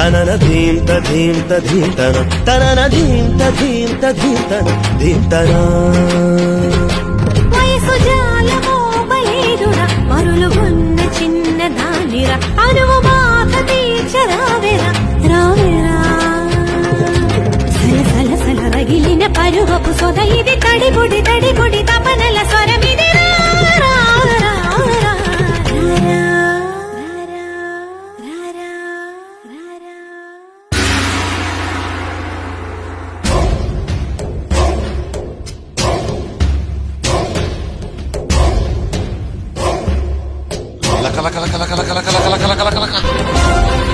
తనన ధీంత ధీంత ధీంతన తనన ధీంత ధీంత ధీంతన ధీంతనా వయసు జాలమోపలేదురా మరులుగున్న చిన్న దానిరా అనువు బాధ తీర్చరావేరా రావేరా సల సల సల రగిలిన పరువపు సొద ఇది తడిబుడి తడిబుడి తపనల స్వరమిది రా రా రా రా రా లక లక లక లక లక లక లక లక లక లక